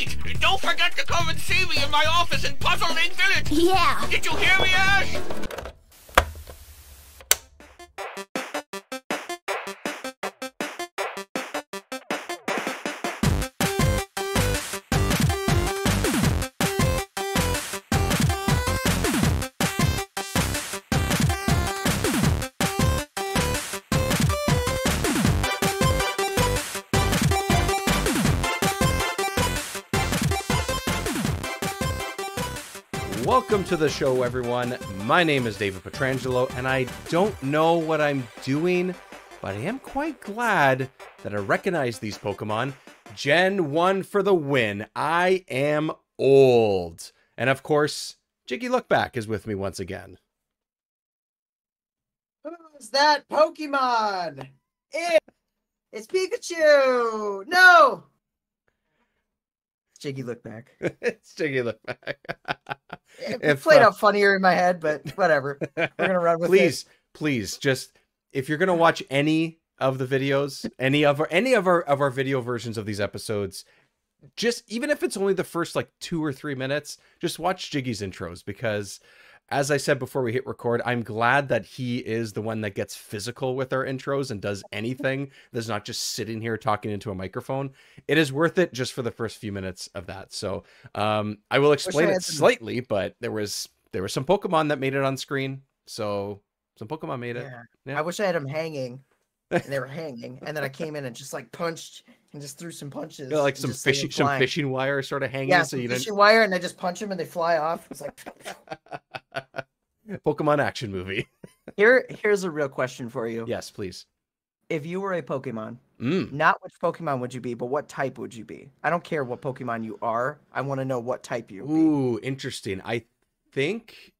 Wait! Don't forget to come and see me in my office in Puzzle League Village! Yeah! Did you hear me, Ash? Welcome to the show, everyone. My name is David Petrangelo, and I don't know what I'm doing, but I am quite glad that I recognize these Pokemon. Gen 1 for the win. I am old. And of course, Jiggy Lookback is with me once again. Who's that Pokemon? It's Pikachu! No! Jiggy Lookback. It's Jiggy Lookback. It played out funnier in my head, but whatever. We're gonna run with it. Please, just if you're gonna watch any of the videos, any of our video versions of these episodes, just even if it's only the first like 2 or 3 minutes, just watch Jiggy's intros, because as I said before we hit record, I'm glad that he is the one that gets physical with our intros and does anything that's not just sitting here talking into a microphone. It is worth it just for the first few minutes of that. So I will explain it slightly, but there was some Pokemon that made it on screen. So some Pokemon made it. Yeah. I wish I had them hanging. And they were hanging, and then I came in and just like punched and just threw some punches. Yeah, like some fishing wire sort of hanging. Yeah, so you fishing wire, and I just punch them and they fly off. It's like Pokemon action movie. Here's a real question for you. Yes, please. If you were a Pokemon, not which Pokemon would you be, but what type would you be? I don't care what Pokemon you are. I want to know what type you would be. Ooh, interesting. I think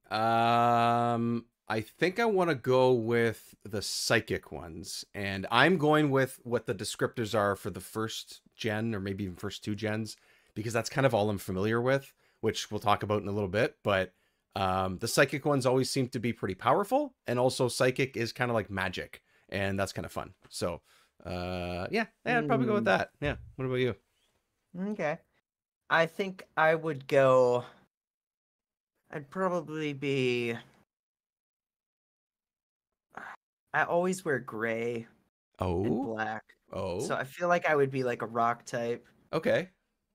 I want to go with the psychic ones, and I'm going with what the descriptors are for the first gen, or maybe even first 2 gens, because that's kind of all I'm familiar with, which we'll talk about in a little bit. But the psychic ones always seem to be pretty powerful, and also psychic is kind of like magic, and that's kind of fun. So yeah, I'd probably go with that. Yeah. What about you? Okay. I think I would go. I'd probably be. I always wear gray and black. Oh. So I feel like I would be like a rock type. Okay.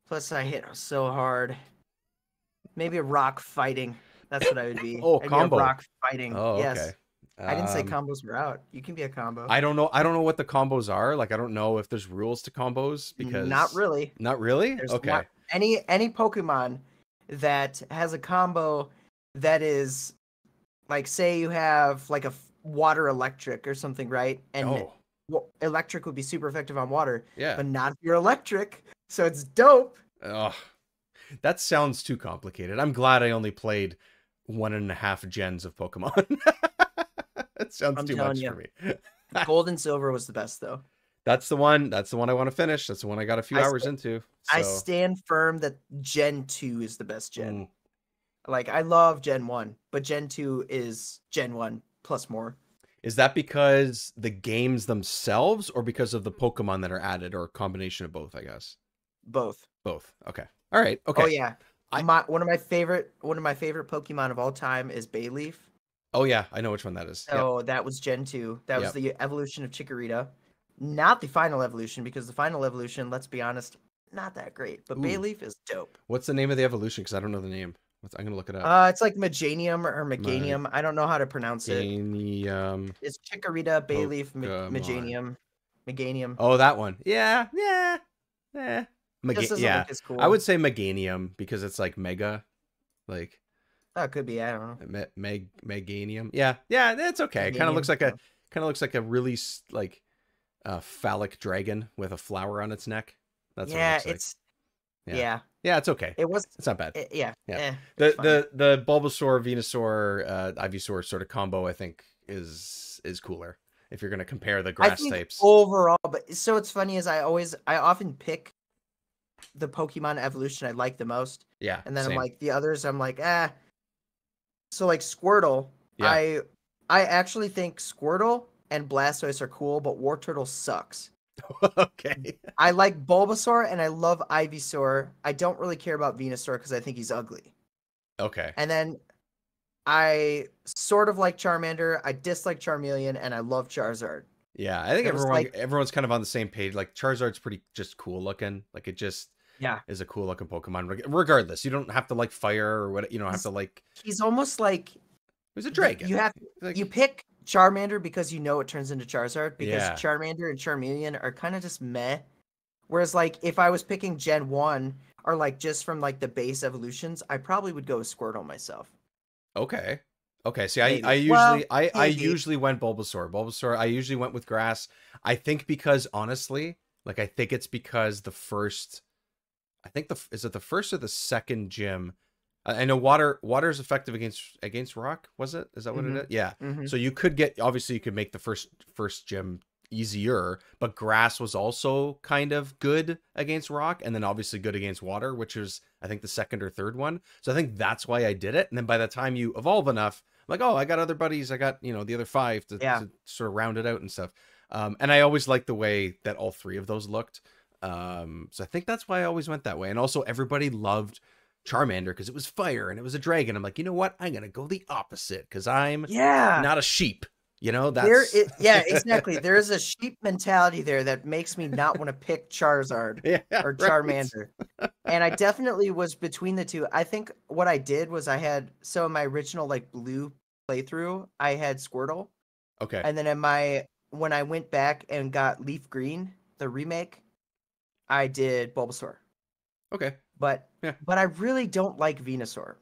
Plus I hit so hard. Maybe a rock fighting. That's what I would be. Oh, I'd combo. Be a rock fighting. Oh, yes. okay. I didn't say combos were out. You can be a combo. I don't know what the combos are. Like, I don't know if there's rules to combos, because Not really. Not really? There's okay. Not any Pokemon that has a combo that is like, say you have like a water electric or something, right? And electric would be super effective on water. Yeah. But not if you're electric. So it's dope. Oh, that sounds too complicated. I'm glad I only played 1.5 gens of Pokemon. That sounds too much for me. Gold and Silver was the best, though. That's the one I want to finish. That's the one I got a few hours into. So. I stand firm that Gen 2 is the best gen. Like, I love Gen 1, but Gen 2 is Gen 1 plus more. Is that because the games themselves, or because of the Pokemon that are added, or a combination of both, I guess? Both. Both. Okay. All right. Okay. Oh yeah. One of my favorite Pokemon of all time is Bayleaf. Oh yeah, I know which one that is. So that was Gen 2. That was the evolution of Chikorita. Not the final evolution, because the final evolution, let's be honest, not that great. But Bayleaf is dope. What's the name of the evolution? Because I don't know the name. I'm gonna look it up. It's like Meganium or Meganium. I don't know how to pronounce it. It's Chikorita, Bayleaf, Meganium. Oh, that one. Yeah. Cool. I would say Meganium, because it's like mega, like. Oh, it could be. I don't know. Meganium. Yeah, that's okay. It kind of looks like a really like phallic dragon with a flower on its neck. That's what it looks like. It's okay. It's not bad. The Bulbasaur, Venusaur, Ivysaur sort of combo, I think is cooler if you're gonna compare the grass types overall. But so what's funny is I often pick the Pokemon evolution I like the most. Yeah. And then same. I'm like, the others, I'm like, So like Squirtle, I actually think Squirtle and Blastoise are cool, but Wartortle sucks. Okay. I like Bulbasaur and I love Ivysaur. I don't really care about Venusaur because I think he's ugly. Okay. And then I sort of like Charmander, I dislike Charmeleon, and I love Charizard. Yeah, I think It was everyone's kind of on the same page. Like Charizard's pretty just cool looking. Like it just yeah, is a cool looking Pokemon. Regardless, you don't have to like fire or what. You don't have to like. he's almost like He's a dragon. You pick Charmander because you know it turns into Charizard because Yeah. Charmander and Charmeleon are kind of just meh. Whereas like if I was picking Gen 1 or like just from like the base evolutions, I probably would go with Squirtle myself. Okay. Okay. See, Maybe. I usually Well, I maybe. usually went Bulbasaur. Bulbasaur. I usually went with grass. I think because honestly, like I think it's because the first. I think is it the first or the second gym? I know water is effective against rock. Was it? Is that what it is? Yeah. Mhm. So you could get obviously you could make the first gym easier, but grass was also kind of good against rock, and then obviously good against water, which is I think the second or third one. So I think that's why I did it. And then by the time you evolve enough, I'm like, oh, I got other buddies. I got the other 5 to sort of round it out and stuff. And I always liked the way that all 3 of those looked. So I think that's why I always went that way. And also everybody loved Charmander because it was fire and it was a dragon. I'm like, you know what? I'm gonna go the opposite because I'm not a sheep. That's exactly. There is a sheep mentality there that makes me not want to pick Charizard or Charmander. Right. And I definitely was between the two. I think what I did was in my original like blue playthrough, I had Squirtle. Okay. And then when I went back and got Leaf Green, the remake, I did Bulbasaur. Okay. But I really don't like Venusaur.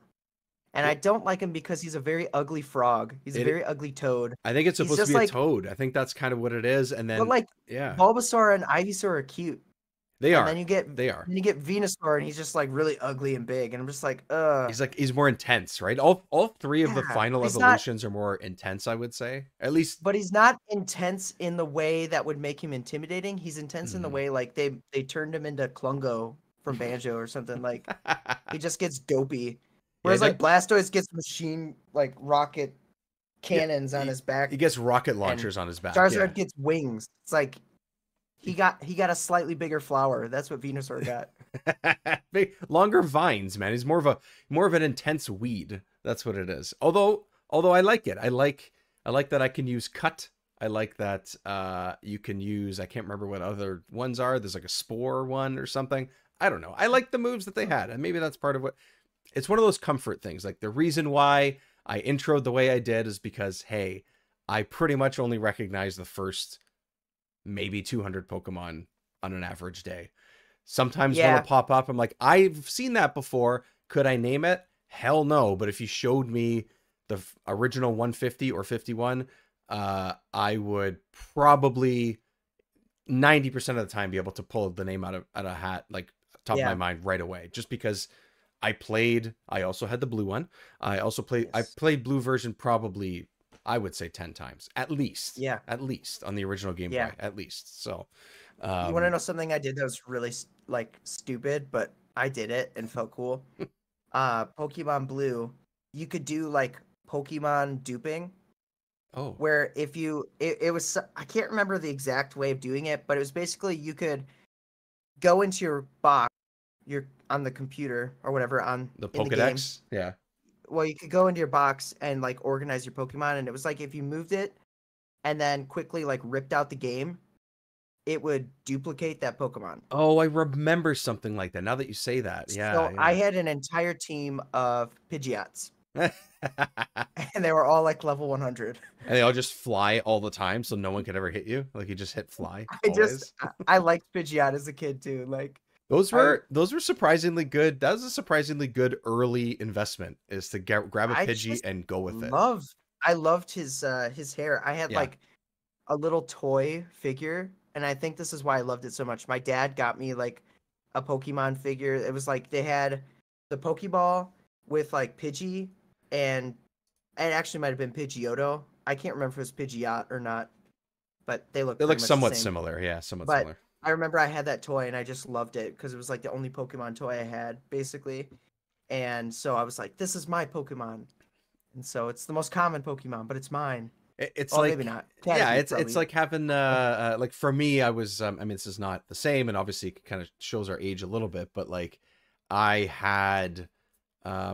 And I don't like him because he's a very ugly frog. He's a very ugly toad. I think it's supposed to be a toad. I think that's kind of what it is. And then Bulbasaur and Ivysaur are cute. They are. Then you get Venusaur and he's just like really ugly and big. And I'm just like, he's more intense, right? All 3 of the final evolutions are more intense, I would say. At least. But he's not intense in the way that would make him intimidating. He's intense in the way like they turned him into Klungo from Banjo or something. Like he just gets dopey. Whereas like Blastoise gets machine like rocket cannons on his back. He gets rocket launchers on his back. Charizard gets wings. It's like he got a slightly bigger flower. That's what Venusaur got. Longer vines, man. He's more of an intense weed. That's what it is. Although I like it. I like that I can use cut. I like that you can use, I can't remember what other ones are. There's like a spore one or something. I don't know. I like the moves that they had, and maybe that's part of what. It's one of those comfort things. Like the reason why I introed the way I did is because, hey, I pretty much only recognize the first maybe 200 Pokemon on an average day. Sometimes when it pop up, I'm like, I've seen that before. Could I name it? Hell no. But if you showed me the original 150 or 51, I would probably 90% of the time be able to pull the name out of a hat, like top of my mind right away, just because I also had the blue one. I played blue version probably, I would say 10 times at least. Yeah. At least on the original Game Boy, at least. So, you want to know something I did that was really like stupid, but I did it and felt cool. Pokemon Blue, you could do like Pokemon duping. Oh. Where if it was, I can't remember the exact way of doing it, but it was basically you could go into your box, you're on the computer or whatever on the Pokédex. Yeah. Well, you could go into your box and like organize your Pokemon, and it was like if you moved it and then quickly like ripped out the game, it would duplicate that Pokemon. Oh, I remember something like that. Now that you say that, So I had an entire team of Pidgeots. And they were all like level 100. And they all just fly all the time, so no one could ever hit you. Like you just hit fly. I liked Pidgeot as a kid too. Like those were surprisingly good. That was a surprisingly good early investment, is to grab a Pidgey and go with it. I loved his hair. I had like a little toy figure, and I think this is why I loved it so much. My dad got me like a Pokemon figure. It was like they had the Pokeball with like Pidgey, and it actually might have been Pidgeotto. I can't remember if it was Pidgeot or not, but they look somewhat similar. Yeah, similar. I remember I had that toy and I just loved it because it was like the only Pokemon toy I had, basically. And so I was like, this is my Pokemon. And so it's the most common Pokemon, but it's mine. It's well, like, maybe not. yeah, Casual, it's probably. like having like for me, I was I mean, this is not the same, and obviously it kind of shows our age a little bit, but like I had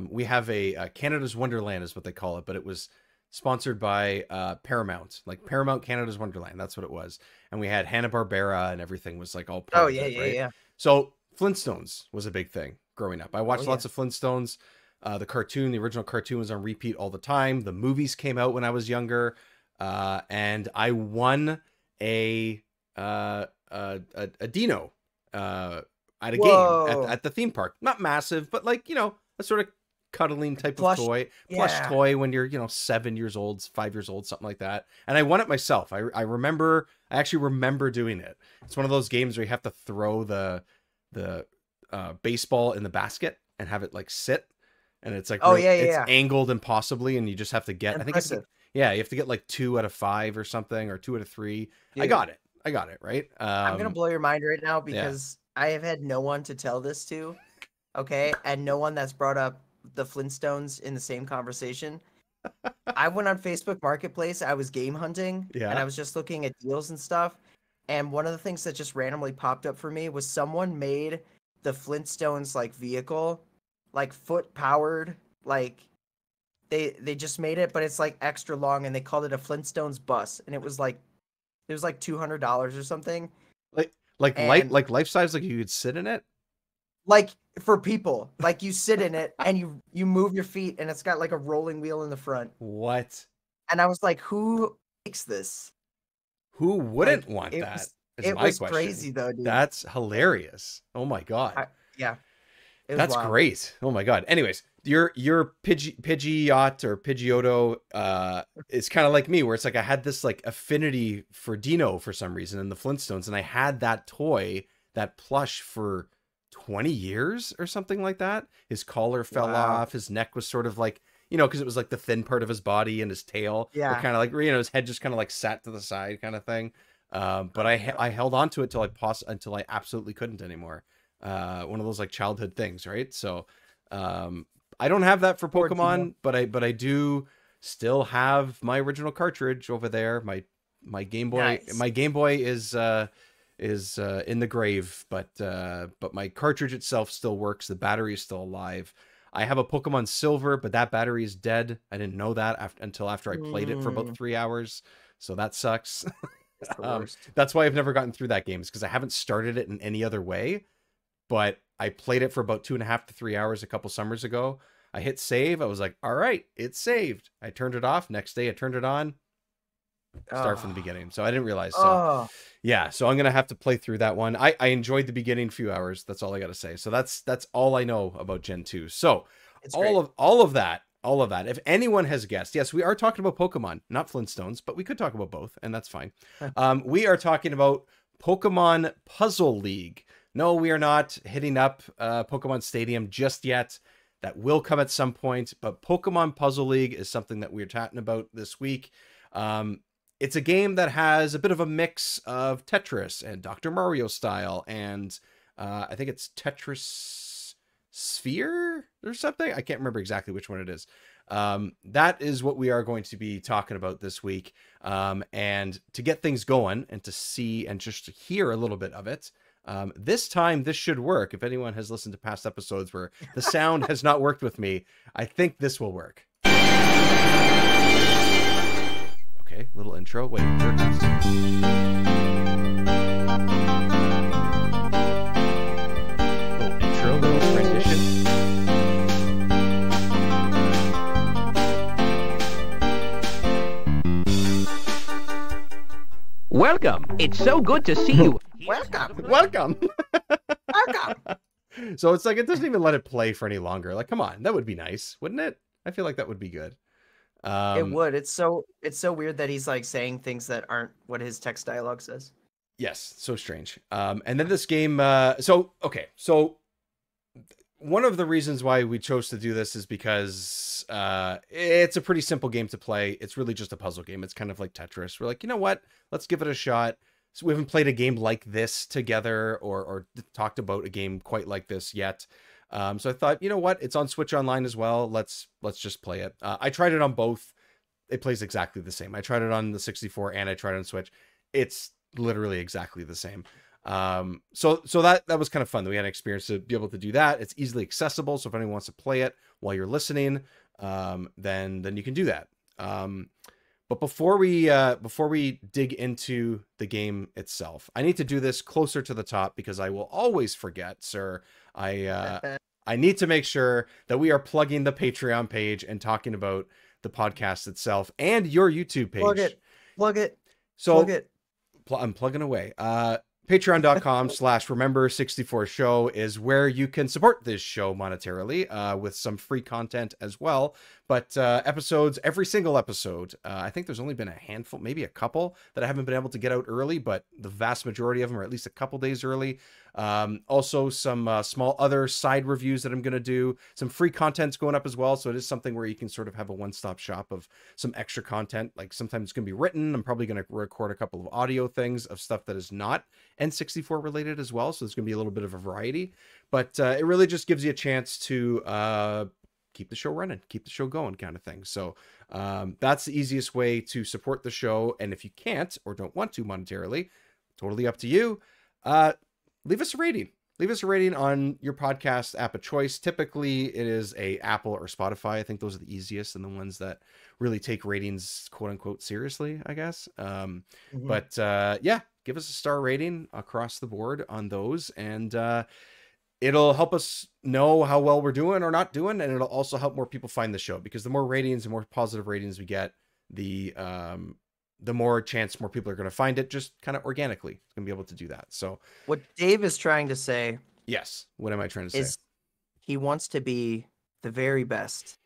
we have a Canada's Wonderland is what they call it, but it was sponsored by Paramount, like Paramount Canada's Wonderland. That's what it was. And we had Hanna-Barbera and everything was like all part Oh of yeah, it, yeah, right? yeah. So Flintstones was a big thing growing up. I watched yeah. lots of Flintstones. The cartoon, the original cartoon was on repeat all the time. The movies came out when I was younger. And I won a Dino at a game Whoa. at the theme park. Not massive, but like, you know, a sort of cuddling type Plush- of toy, plush toy when you're, you know, 7 years old, 5 years old, something like that. And I won it myself. I actually remember doing it. It's one of those games where you have to throw the baseball in the basket and have it like sit. And it's like, Oh, really, yeah, it's yeah. angled impossibly. And you just have to get, I think it's, Impressive. yeah, you have to get like 2 out of 5 or something, or 2 out of 3. Dude, I got it. Right. I'm gonna blow your mind right now because I have had no one to tell this to, okay, and no one that's brought up the Flintstones in the same conversation. I went on Facebook Marketplace. I was game hunting, and I was just looking at deals and stuff. And one of the things that just randomly popped up for me was someone made the Flintstones like vehicle, like foot powered, like they just made it, but it's like extra long, and they called it a Flintstones bus, and it was like $200 or something. Like And- life size, like you could sit in it. Like for people, like you sit in it and you move your feet, and it's got like a rolling wheel in the front. What? And I was like, who makes this? Who wouldn't Like, want it that? was- is It my was question. crazy though, dude. That's hilarious. Oh my god. Yeah. It was That's wild. great. Oh my god. Anyways, your Pidgeot or Pidgeotto is kind of like me, where it's like I had this like affinity for Dino for some reason in the Flintstones, and I had that toy, that plush for 20 years or something like that. His collar fell Wow. off, his neck was sort of like, you know, because it was like the thin part of his body, and his tail Yeah. kind of like, you know, his head just kind of like sat to the side kind of thing. But I held on to it until I absolutely couldn't anymore. One of those like childhood things, right? So I don't have that for Poor Pokemon, but I do still have my original cartridge over there. My Game Boy, Nice. my Game Boy is in the grave, but my cartridge itself still works. The battery is still alive. I have a Pokemon Silver, but that battery is dead. I didn't know that until after I played it for about 3 hours. So that sucks. It's the worst. That's why I've never gotten through that game, is because I haven't started it in any other way. But I played it for about 2.5 to 3 hours a couple summers ago. I hit save. I was like, all right, it's saved. I turned it off. Next day I turned it on. Start from the beginning. So I didn't realize. So Oh, yeah, so I'm gonna have to play through that one. I enjoyed the beginning few hours. That's all I gotta say. So that's all I know about Gen 2. So it's great. all of that. If anyone has guessed, yes, we are talking about Pokemon, not Flintstones, but we could talk about both, and that's fine. We are talking about Pokemon Puzzle League. No, we are not hitting up Pokemon Stadium just yet. That will come at some point, but Pokemon Puzzle League is something that we're chatting about this week. It's a game that has a bit of a mix of Tetris and Dr. Mario style, and I think it's Tetris Sphere or something. I can't remember exactly which one it is. That is what we are going to be talking about this week. And to get things going and to see and just to hear a little bit of it, this time this should work. If anyone has listened to past episodes where the sound has not worked with me, I think this will work. Okay, little intro. Wait, here it comes. Little intro, little rendition. Welcome. It's so good to see you. Welcome. Welcome. Welcome. So it's like it doesn't even let it play for any longer. Like, come on, that would be nice, wouldn't it? I feel like that would be good. It would. It's so weird that he's like saying things that aren't what his text dialogue says. Yes, so strange. And then this game. So one of the reasons why we chose to do this is because it's a pretty simple game to play. It's really just a puzzle game. It's kind of like Tetris. We're like, you know what? Let's give it a shot. So we haven't played a game like this together or talked about a game quite like this yet. So I thought, you know what? It's on Switch Online as well. Let's just play it. I tried it on both. it plays exactly the same. I tried it on the 64 and I tried it on Switch. It's literally exactly the same. So that was kind of fun that we had an experience to be able to do that. It's easily accessible, so if anyone wants to play it while you're listening, then you can do that. But before we dig into the game itself, I need to do this closer to the top because I will always forget, sir. I need to make sure that we are plugging the Patreon page and talking about the podcast itself and your YouTube page. Plug it. So plug it. I'm plugging away. Patreon.com/remember64show is where you can support this show monetarily, with some free content as well. But episodes, every single episode, I think there's only been a handful, maybe a couple that I haven't been able to get out early, but the vast majority of them are at least a couple days early. Also some small other side reviews that I'm going to do. Some free content's going up as well. So it is something where you can sort of have a one-stop shop of some extra content. Like sometimes it's going to be written. I'm probably going to record a couple of audio things of stuff that is not N64 related as well. So there's going to be a little bit of a variety, but it really just gives you a chance to keep the show running, keep the show going kind of thing. So that's the easiest way to support the show. And if you can't or don't want to monetarily, totally up to you. Leave us a rating. Leave us a rating on your podcast app of choice. Typically, it is a Apple or Spotify. I think those are the easiest and the ones that really take ratings, quote unquote, seriously, I guess. But yeah, give us a star rating across the board on those, and it'll help us know how well we're doing or not doing, and it'll also help more people find the show, because the more ratings and more positive ratings we get, the more chance more people are going to find it just kind of organically. It's going to be able to do that. So what Dave is trying to say, yes, what am I trying to is say? He wants to be the very best.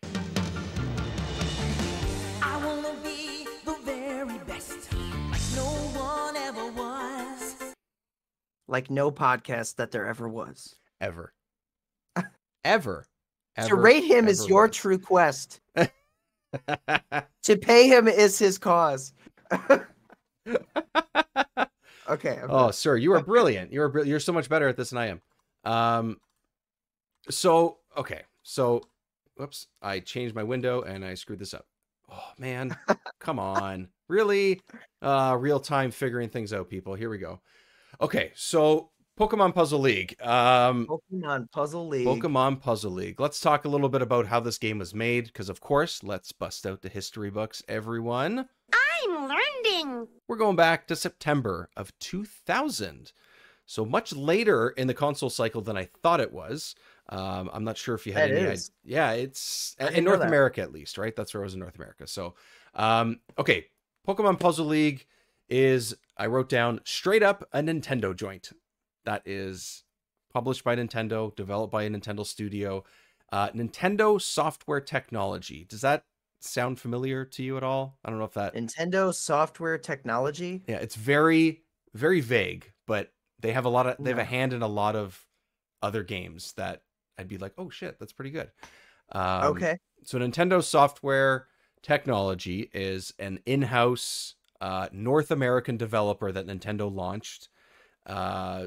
I want to be the very best, like no one ever was. Like no podcast that there ever was. Ever. Ever. To rate him is your true quest. To pay him is his cause. Okay. Oh, sir, you are brilliant. You're so much better at this than I am. So, whoops, I changed my window and I screwed this up. Oh man, come on. Really? Real time figuring things out, people. Here we go. Okay, so Pokemon Puzzle League. Pokemon Puzzle League. Pokemon Puzzle League. Let's talk a little bit about how this game was made, because of course, let's bust out the history books, everyone. I'm learning. We're going back to September of 2000. So much later in the console cycle than I thought it was. I'm not sure if you had any idea. Yeah, it's in North America at least, right? That's where I was in North America. So, okay. Pokemon Puzzle League is, I wrote down, straight up a Nintendo joint. That is published by Nintendo, developed by a Nintendo studio. Nintendo Software Technology. Does that sound familiar to you at all? I don't know if that... Nintendo Software Technology? Yeah, it's very, very vague, but they have they have a hand in a lot of other games that I'd be like, oh shit, that's pretty good. Okay. So Nintendo Software Technology is an in-house North American developer that Nintendo launched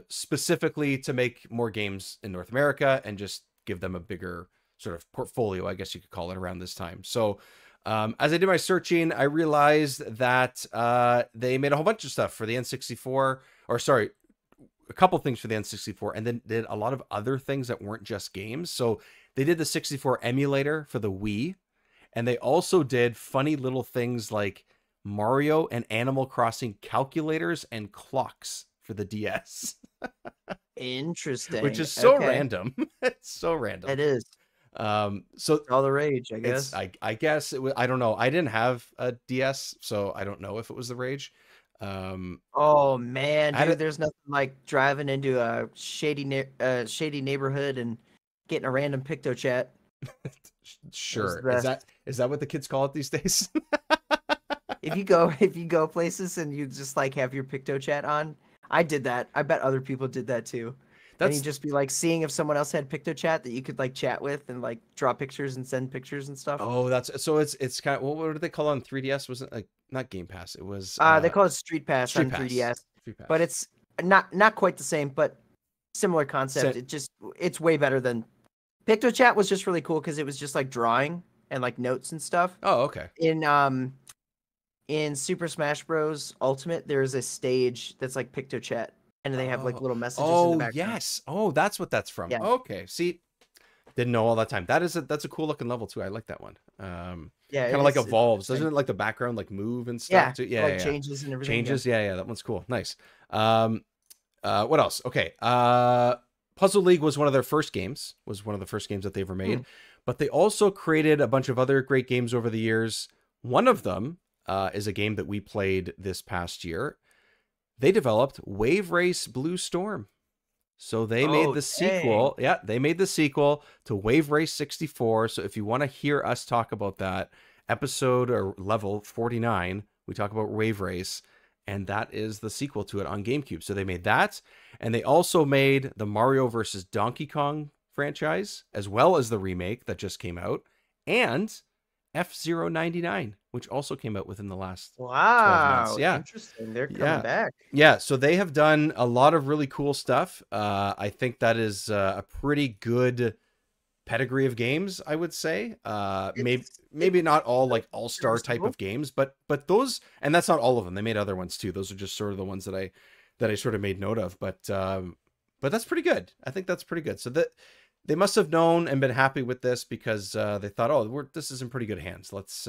specifically to make more games in North America and just give them a bigger sort of portfolio, I guess you could call it, around this time. So as I did my searching, I realized that they made a whole bunch of stuff for the N64, or sorry, a couple things for the N64, and then did a lot of other things that weren't just games. So they did the 64 emulator for the Wii, and they also did funny little things like Mario and Animal Crossing calculators and clocks for the DS. Interesting. Which is so random. It's so random. It is. So all the rage, I guess. I guess it was, I don't know. I didn't have a DS, so I don't know if it was the rage. Oh man, dude, there's nothing like driving into a shady neighborhood and getting a random picto chat. Sure. Is that what the kids call it these days? if you go places and you just like have your picto chat on, I did that. I bet other people did that too. And you just be like seeing if someone else had picto chat that you could like chat with and like draw pictures and send pictures and stuff. Oh, it's kind of, what did they call it on 3DS? Wasn't like not Game Pass. It was they call it Street Pass on 3DS. But it's not quite the same, but similar concept. It's way better than Picto Chat was just really cool because it was just like drawing and like notes and stuff. Oh, okay. In Super Smash Bros. Ultimate, there's a stage that's like PictoChat, and they have like little messages in the Oh, background. yes. Oh, that's what that's from. Yeah. Okay. See, didn't know all that time. That's a cool looking level too. I like that one. Yeah, kind of like evolves. Doesn't it like the background like move and stuff Yeah, too? Yeah, like yeah. changes and everything. Changes. Yeah, that one's cool. Nice. What else? Okay. Puzzle League was one of their first games. Was one of the first games that they ever made. But they also created a bunch of other great games over the years. One of them is a game that we played this past year. They developed Wave Race Blue Storm. So they made the sequel. Yeah, they made the sequel to Wave Race 64. So if you want to hear us talk about that, episode or level 49, we talk about Wave Race, and that is the sequel to it on GameCube. So they made that, and they also made the Mario versus Donkey Kong franchise, as well as the remake that just came out, and F-Zero 99, which also came out within the last 12 months. Yeah, interesting. They're coming back. Yeah, so they have done a lot of really cool stuff. I think that is a pretty good pedigree of games, I would say. Maybe not all like all-star type of games, but those, and that's not all of them. They made other ones too. Those are just sort of the ones that I sort of made note of. But that's pretty good. I think that's pretty good. So that they must have known and been happy with this because they thought, oh, this is in pretty good hands. Let's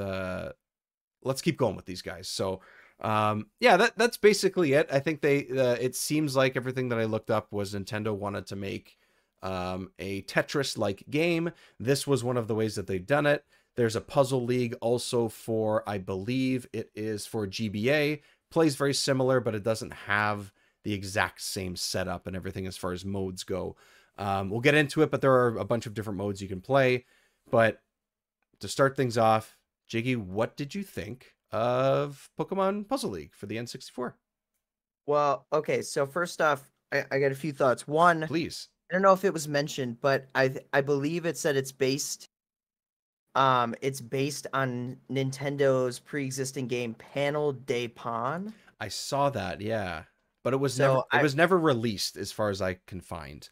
keep going with these guys. So yeah, that's basically it. I think it seems like everything that I looked up was Nintendo wanted to make a Tetris-like game. This was one of the ways that they've done it. There's a Puzzle League also for, I believe it is for GBA. Plays very similar, but it doesn't have the exact same setup and everything as far as modes go. We'll get into it, but there are a bunch of different modes you can play. But to start things off, Jiggy, what did you think of Pokemon Puzzle League for the N64? Well, okay, so first off, I got a few thoughts. One, please. I don't know if it was mentioned, but I believe it said it's based on Nintendo's pre-existing game Panel de Pon. I saw that, yeah, but it was never released as far as I can find.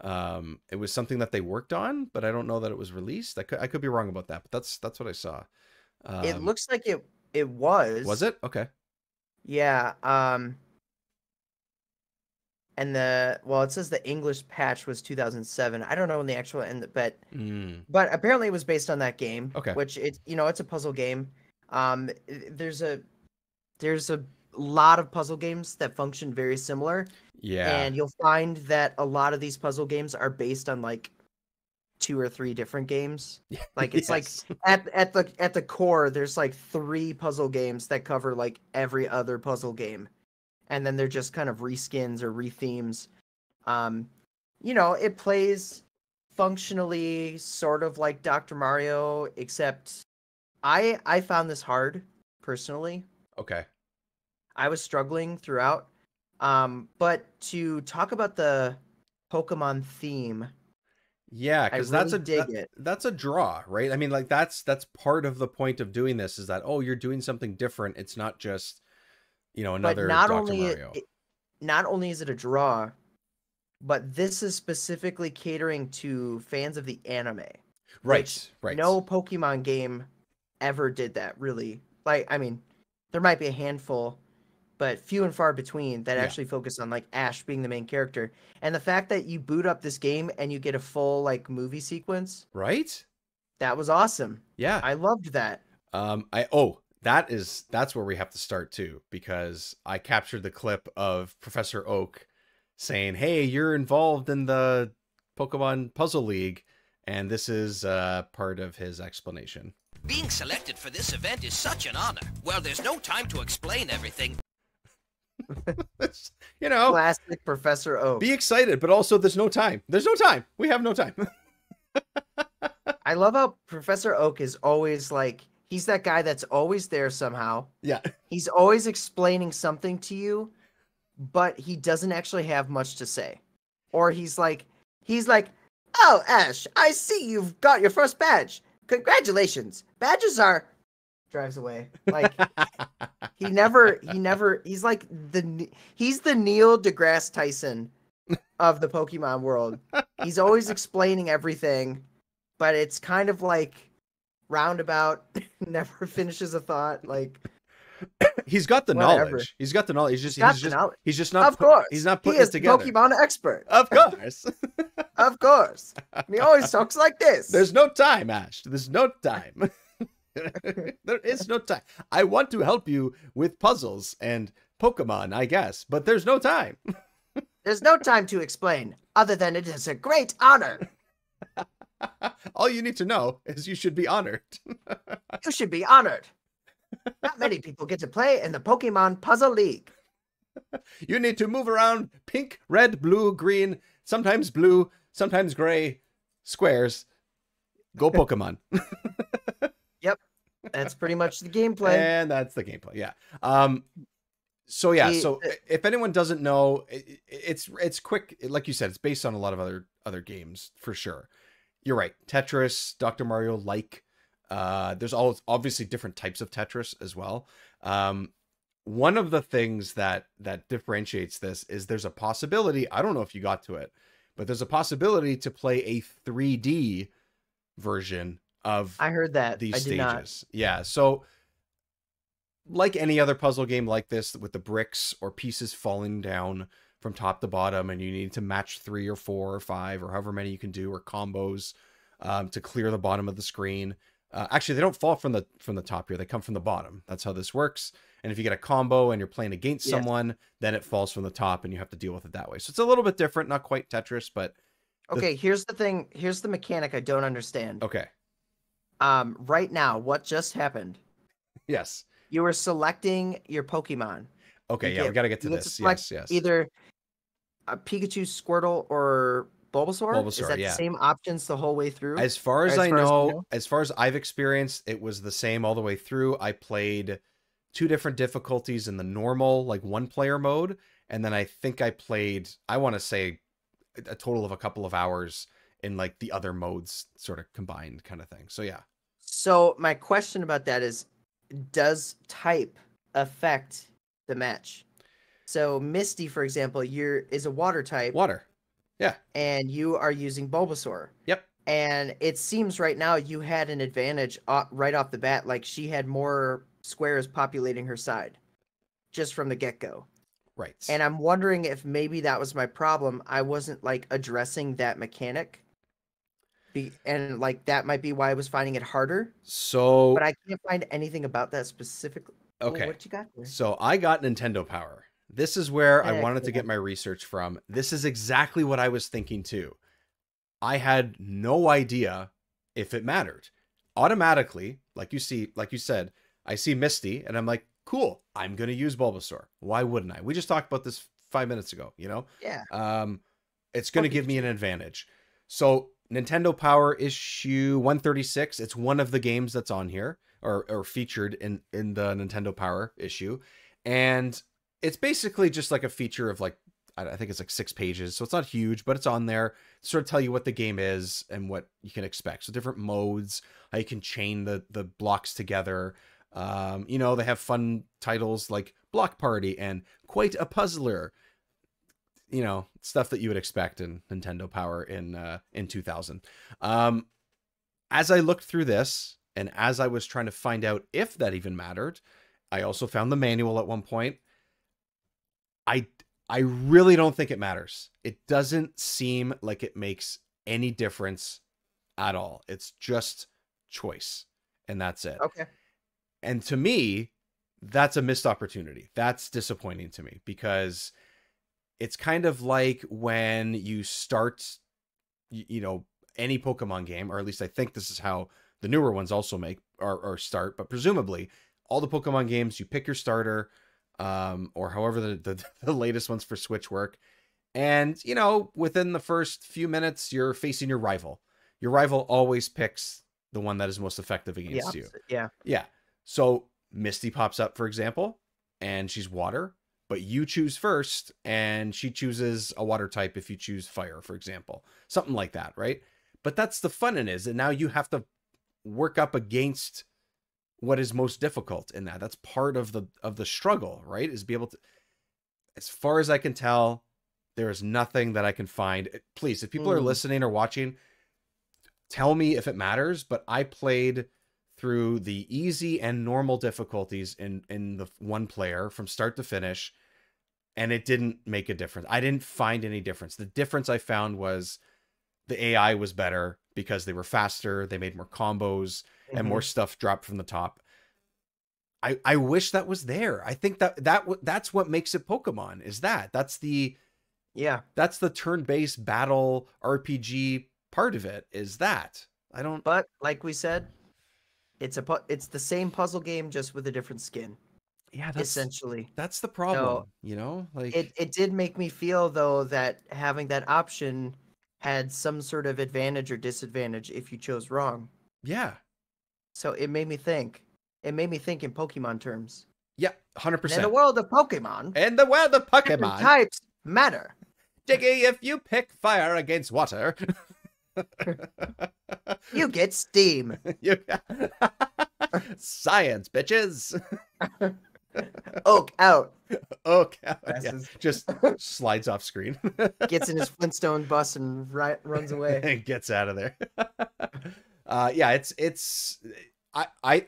It was something that they worked on, but I don't know that it was released. I could be wrong about that, but that's what I saw. It looks like it was. Was it? Okay. Yeah. And it says the English patch was 2007. I don't know when the actual end, but apparently it was based on that game. Okay. Which it's a puzzle game. There's a lot of puzzle games that function very similar. Yeah. And you'll find that a lot of these puzzle games are based on like 2 or 3 different games. Like it's like at the core, there's like 3 puzzle games that cover like every other puzzle game. And then they're just kind of reskins or rethemes. It plays functionally sort of like Dr. Mario, except I found this hard personally. Okay. I was struggling throughout. But to talk about the Pokemon theme, yeah, because really that's a draw, right? I mean, like that's part of the point of doing this is that you're doing something different. It's not just another Dr. Mario. Not only is it a draw, but this is specifically catering to fans of the anime. Right. No Pokemon game ever did that, really. Like, I mean, there might be a handful, but few and far between that actually focus on like Ash being the main character. And the fact that you boot up this game and you get a full like movie sequence, right? That was awesome. Yeah, I loved that. That's where we have to start too, because I captured the clip of Professor Oak saying, "Hey, you're involved in the Pokemon Puzzle League," and this is part of his explanation. Being selected for this event is such an honor. Well, there's no time to explain everything. Classic Professor Oak. Be excited, but also there's no time. We have no time. I love how Professor Oak is always like, he's that guy that's always there somehow. Yeah. He's always explaining something to you, but he doesn't actually have much to say. Or he's like, "Oh, Ash, I see you've got your first badge. Congratulations. Badges are..." Drives away. Like, he's like he's the Neil deGrasse Tyson of the Pokemon world. He's always explaining everything, but it's kind of like roundabout, never finishes a thought. Like He's got the Whatever. knowledge. He's got the knowledge. He's just not. Of course, He's not he putting is it the together. Pokemon expert. Of course. Of course, and he always talks like this. There's no time, Ash. There's no time. There is no time. I want to help you with puzzles and Pokemon, I guess, but there's no time. There's no time to explain, other than it is a great honor. All you need to know is you should be honored. You should be honored. Not many people get to play in the Pokemon Puzzle League. You need to move around pink, red, blue, green, sometimes blue, sometimes gray squares. Go Pokemon. Yep, that's pretty much the gameplay. And that's the gameplay. Yeah. So yeah. So if anyone doesn't know, it's quick. Like you said, it's based on a lot of other games for sure. You're right. Tetris, Dr. Mario, like. There's obviously different types of Tetris as well. One of the things that differentiates this is there's a possibility, I don't know if you got to it, but there's a possibility to play a 3D version of I heard that. these I did stages. Yeah, so like any other puzzle game like this, with the bricks or pieces falling down from top to bottom, and you need to match 3 or 4 or 5 or however many you can do, or combos to clear the bottom of the screen. Actually, they don't fall from the top here. They come from the bottom. That's how this works. And if you get a combo and you're playing against someone, then it falls from the top and you have to deal with it that way. So it's a little bit different, not quite Tetris, but... Okay, here's the thing. Here's the mechanic I don't understand. Okay. Right now, what just happened? Yes. You were selecting your Pokemon. Okay, yeah, we got to get to this. Yes. Either a Pikachu, Squirtle, or Bulbasaur? Is that yeah. the same options the whole way through? As far as I know, as far as I've experienced, it was the same all the way through. I played 2 different difficulties in the normal, like 1-player mode. And then I think I played, I want to say, a total of a couple of hours in like the other modes sort of combined kind of thing. So yeah. So my question about that is, does type affect the match? So Misty, for example, is a water type. Water. Yeah. And you are using Bulbasaur. Yep. And it seems right now you had an advantage right off the bat. Like she had more squares populating her side just from the get-go. Right. And I'm wondering if maybe that was my problem. I wasn't like addressing that mechanic. And like that might be why I was finding it harder. So, but I can't find anything about that specifically. Okay. What you got there? So I got Nintendo Power. This is where I wanted to get my research from. This is exactly what I was thinking too. I had no idea if it mattered. Automatically, like you said, I see Misty and I'm like, cool, I'm going to use Bulbasaur. Why wouldn't I? We just talked about this 5 minutes ago, you know? Yeah. It's going to give me an advantage. So Nintendo Power issue 136, it's one of the games that's on here or featured in the Nintendo Power issue. And it's basically just like a feature of like, I think it's like 6 pages. So it's not huge, but it's on there to sort of tell you what the game is and what you can expect. So different modes, how you can chain the blocks together. You know, they have fun titles like Block Party and Quite a Puzzler. You know, stuff that you would expect in Nintendo Power in 2000. As I looked through this and as I was trying to find out if that even mattered, I also found the manual at one point. I really don't think it matters. It doesn't seem like it makes any difference at all. It's just choice, and that's it. Okay. And to me, that's a missed opportunity. That's disappointing to me because it's kind of like when you start, you know, any Pokemon game, or at least I think this is how the newer ones also make or start, but presumably all the Pokemon games, you pick your starter, or however the latest ones for Switch work. And, you know, within the first few minutes, you're facing your rival. Your rival always picks the one that is most effective against you. Yeah. Yeah. So Misty pops up, for example, and she's water, but you choose first and she chooses a water type if you choose fire, for example. Something like that, right? But that's the fun in it, is that now you have to work up against what is most difficult in that. That's part of the struggle, right? Is be able to, as far as I can tell, there is nothing that I can find. Please, if people are listening or watching, tell me if it matters, but I played through the easy and normal difficulties in the one player from start to finish, and it didn't make a difference. I didn't find any difference. The difference I found was the AI was better because they were faster, they made more combos, and more stuff dropped from the top. I wish that was there. I think that's what makes it Pokemon, is that's the turn-based battle RPG part of it, is that. But like we said, it's the same puzzle game just with a different skin. Yeah, essentially. That's the problem, so, like it did make me feel though that having that option had some sort of advantage or disadvantage if you chose wrong. Yeah. So it made me think. It made me think in Pokemon terms. Yeah, 100%. In the world of Pokemon. In the world of Pokemon. Types matter. Diggy, if you pick fire against water, you get steam. Science, bitches. Oak out. Oak out. Yeah. Just slides off screen. Gets in his Flintstone bus and runs away. And gets out of there. Yeah, I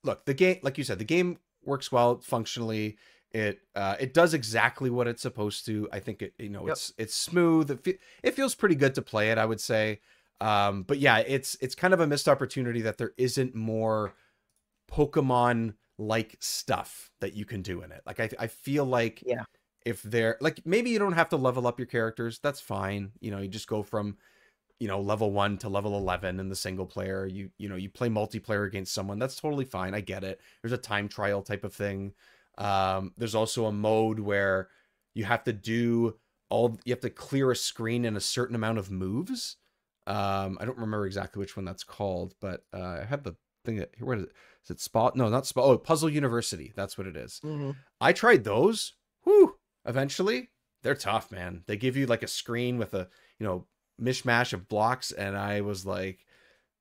look, the game, like you said, the game works well functionally. It does exactly what it's supposed to. I think it's smooth. It feels pretty good to play it, I would say. But yeah, it's kind of a missed opportunity that there isn't more Pokemon like stuff that you can do in it. Like I feel like if they're like, maybe you don't have to level up your characters, that's fine. You just go from level 1 to level 11 in the single player. You play multiplayer against someone, that's totally fine. I get it. There's a time trial type of thing. There's also a mode where you have to clear a screen in a certain amount of moves. I don't remember exactly which one that's called, but I have the thing that here. What is it? Is it Spot? No, not Spot. Oh, Puzzle University. That's what it is. I tried those. Whew. Eventually, they're tough, man. They give you like a screen with a mishmash of blocks, and I was like,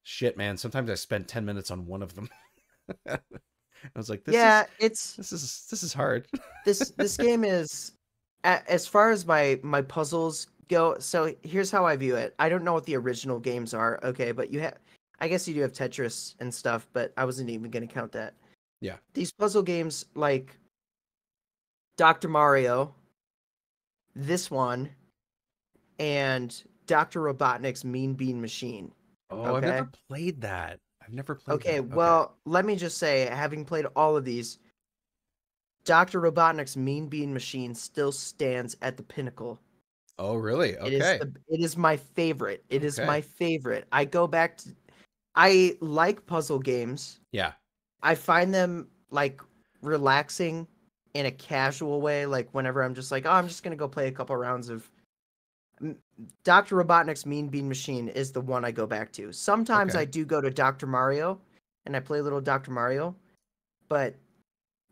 shit, man. Sometimes I spend 10 minutes on one of them. I was like, this is hard. This game is, as far as my puzzles go. So here's how I view it. I don't know what the original games are, okay, but I guess you do have Tetris and stuff, but I wasn't even going to count that. Yeah. These puzzle games like Dr. Mario, this one, and Dr. Robotnik's Mean Bean Machine. Oh, okay? I've never played that. Okay, well, let me just say, having played all of these, Dr. Robotnik's Mean Bean Machine still stands at the pinnacle. Oh, really? Okay. It is my favorite. It is my favorite. I like puzzle games. Yeah. I find them like relaxing in a casual way. Like whenever I'm just like, oh, I'm just going to go play a couple rounds of Dr. Robotnik's Mean Bean Machine is the one I go back to. Sometimes I do go to Dr. Mario and I play a little Dr. Mario, but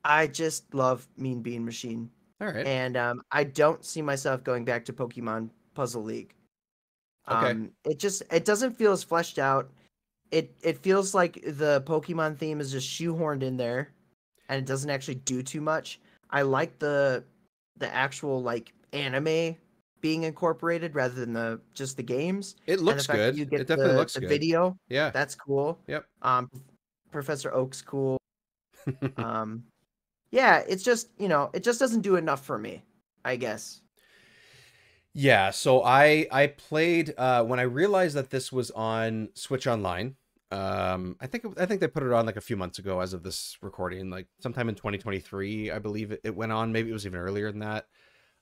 I just love Mean Bean Machine. All right. And I don't see myself going back to Pokemon Puzzle League. It doesn't feel as fleshed out. It feels like the Pokemon theme is just shoehorned in there, and it doesn't actually do too much. I like the actual like anime being incorporated rather than just the games. It looks good. It definitely looks good. Video, yeah, that's cool. Yep. Professor Oak's cool. Yeah, it's just it just doesn't do enough for me, I guess. Yeah, so I played when I realized that this was on Switch Online. I think they put it on like a few months ago as of this recording, like sometime in 2023, I believe it went on. Maybe it was even earlier than that.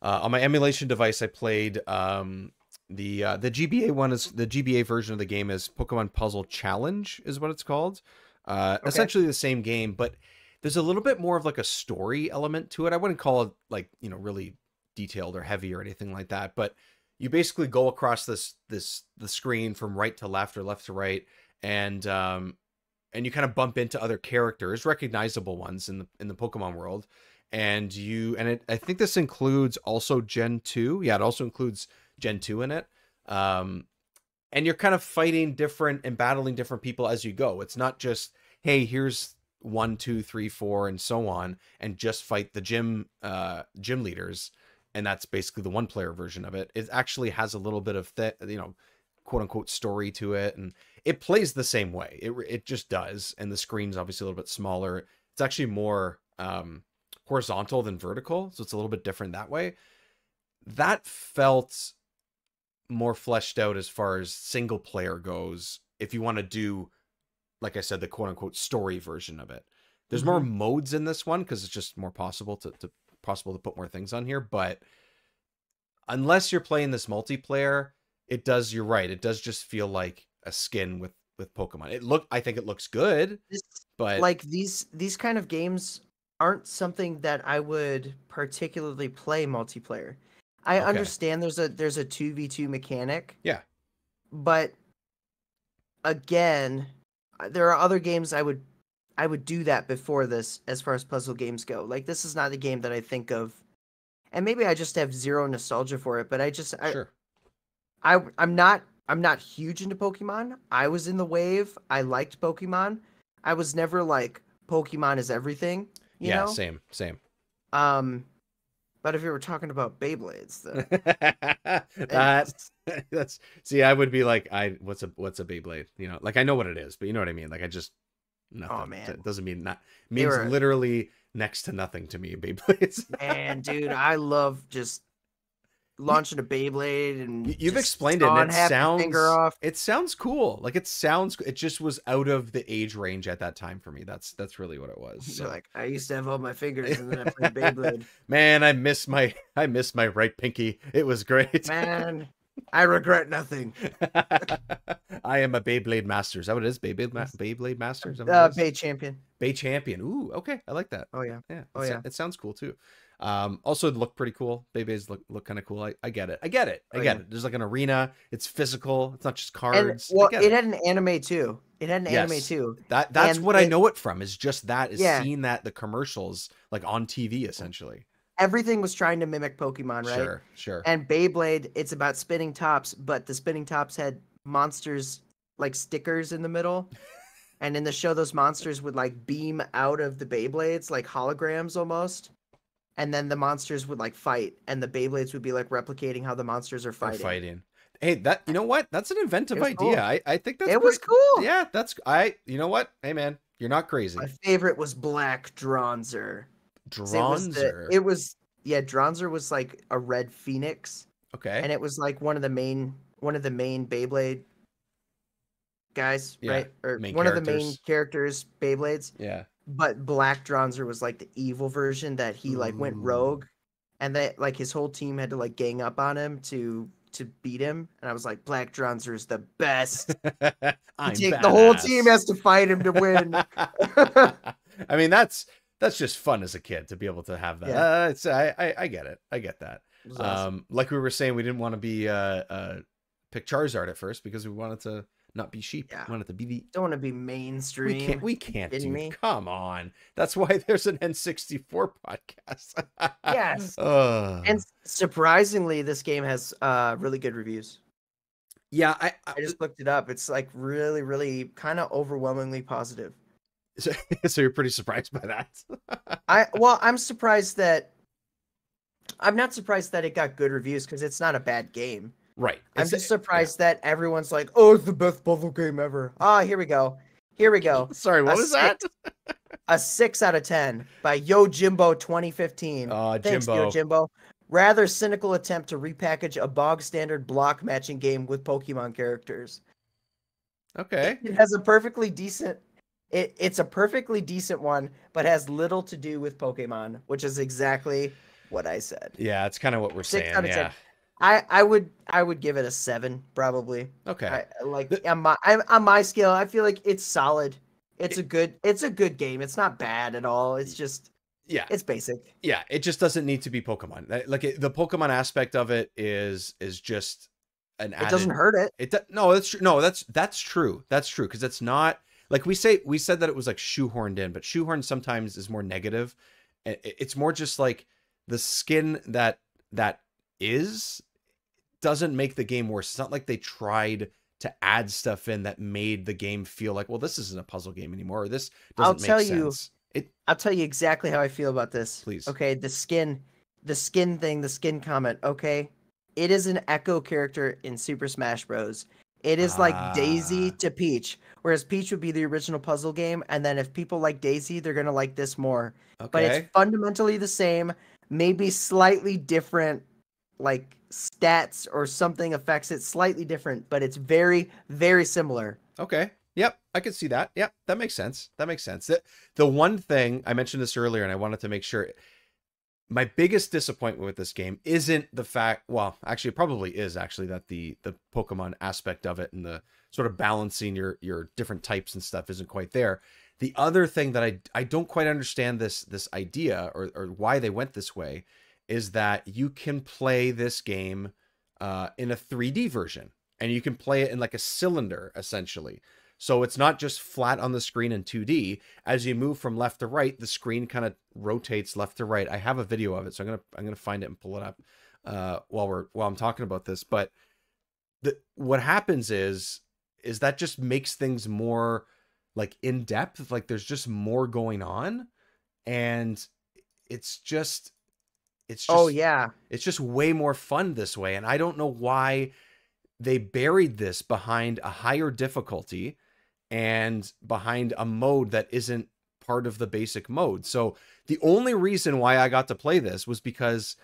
On my emulation device, I played the GBA one. Is the GBA version of the game is Pokemon Puzzle Challenge is what it's called. Essentially the same game, but there's a little bit more of like a story element to it. I wouldn't call it like really detailed or heavy or anything like that, but you basically go across the screen from right to left or left to right, and you kind of bump into other characters, recognizable ones in the Pokemon world, and I think this includes also Gen 2. Yeah, it also includes Gen 2 in it. And you're kind of fighting different and battling different people as you go. It's not just, hey, here's 1, 2, 3, 4, and so on, and just fight the gym leaders. And that's basically the one player version of it. It actually has a little bit of quote unquote story to it. And it plays the same way. It just does, and the screen's obviously a little bit smaller. It's actually more horizontal than vertical, so it's a little bit different that way. That felt more fleshed out as far as single player goes. If you want to do, like I said, the quote unquote story version of it, there's more modes in this one because it's just more possible to put more things on here. But unless you're playing this multiplayer, it does. You're right. It does just feel like a skin with Pokemon. I think it looks good, but like these kind of games aren't something that I would particularly play multiplayer. I understand there's a 2v2 mechanic. Yeah. But again, there are other games I would do that before this as far as puzzle games go. Like this is not the game that I think of. And maybe I just have zero nostalgia for it, but I'm not huge into Pokemon. I was in the wave. I liked Pokemon. I was never like Pokemon is everything, you know? Same. But if you were talking about Beyblades, that's see, I would be like, what's a Beyblade? You know, like I know what it is, but you know what I mean? Like I just nothing. Oh man. It doesn't mean means literally next to nothing to me, Beyblades. Man, dude, I love just launching a Beyblade and you've explained it, and it sounds cool. Like it just was out of the age range at that time for me. That's really what it was. So like I used to have all my fingers and then I played Beyblade. Man, I miss my right pinky. It was great. Man, I regret nothing. I am a Beyblade master. Is that what it is? Beyblade master? Bay champion. Bay champion. Ooh, okay. I like that. Oh yeah. Yeah. Oh yeah. It sounds cool too. Also it looked pretty cool. Beyblades look kind of cool. I get it. I get it. There's like an arena. It's physical. It's not just cards. And, well, it had an anime too. That's what I know it from. Is just that. Seeing that the commercials like on TV essentially. Everything was trying to mimic Pokemon, right? Sure. And Beyblade, it's about spinning tops, but the spinning tops had monsters like stickers in the middle. And in the show, those monsters would like beam out of the Beyblades, like holograms almost. And then the monsters would like fight, and the Beyblades would be like replicating how the monsters are fighting. Hey, you know what? That's an inventive idea. Cool. I think that's was cool. Yeah, you know what? Hey man, you're not crazy. My favorite was Black Dronzer. Dronzer. Dronzer was like a red phoenix. Okay. And it was like one of the main Beyblade guys, right? Or one of the main characters, Beyblades. Yeah. But Black Dronzer was like the evil version that he like went rogue, and that like his whole team had to like gang up on him to beat him. And I was like, Black Dronzer is the best. The whole team has to fight him to win. I mean, that's just fun as a kid to be able to have that. Yeah. I get it. I get that. Awesome. Like we were saying, we didn't want to be pick Charizard at first because we wanted to not be sheep. Yeah. We wanted to be don't want to be mainstream. We can't do. Come on. That's why there's an N64 podcast. Yes. And surprisingly, this game has really good reviews. Yeah, I just looked it up. It's like really, really kind of overwhelmingly positive. So you're pretty surprised by that? I'm surprised that I'm not surprised that it got good reviews because it's not a bad game. Right. I'm just surprised that everyone's like, "Oh, it's the best puzzle game ever." Here we go. Sorry, what was that? A 6 out of 10 by Yo Jimbo 2015. Thanks, Jimbo. Yo Jimbo. Rather cynical attempt to repackage a bog standard block matching game with Pokemon characters. Okay. It has a perfectly decent. It's a perfectly decent one, but has little to do with Pokemon, which is exactly what I said. Yeah, it's kind of what we're saying. Out of 10. I would give it a 7 probably. Okay. On my scale, I feel like it's solid. It's a good game. It's not bad at all. It's just it's basic. Yeah, it just doesn't need to be Pokemon. Like the Pokemon aspect of it is just an added. It doesn't hurt it. No, that's true. No, that's true. That's true because it's not like we said that it was like shoehorned in, but shoehorned sometimes is more negative. It's more just like the skin that doesn't make the game worse. It's not like they tried to add stuff in that made the game feel like, well, this isn't a puzzle game anymore, or this doesn't make sense. I'll tell you exactly how I feel about this. Please. Okay, the skin thing, the skin comment, okay? It is an Echo character in Super Smash Bros. It is like Daisy Ah, to Peach, whereas Peach would be the original puzzle game, and then if people like Daisy, they're gonna like this more. But it's okay. fundamentally the same, maybe slightly different, like stats or something affects it slightly different, but it's very, very similar. Okay. Yep, I could see that. Yep, that makes sense. That makes sense. The one thing I mentioned this earlier, and I wanted to make sure, my biggest disappointment with this game isn't the fact, well, actually, it probably is actually that the Pokemon aspect of it and the sort of balancing your different types and stuff isn't quite there. The other thing that I don't quite understand this idea or why they went this way is that you can play this game in a 3D version, and you can play it in like a cylinder essentially. So it's not just flat on the screen in 2D. As you move from left to right, the screen kind of rotates left to right. I have a video of it, so I'm gonna find it and pull it up while I'm talking about this. But what happens is that just makes things more like in depth. Like there's just more going on, and it's just Oh yeah. it's just way more fun this way. And I don't know why they buried this behind a higher difficulty and behind a mode that isn't part of the basic mode. So the only reason why I got to play this was because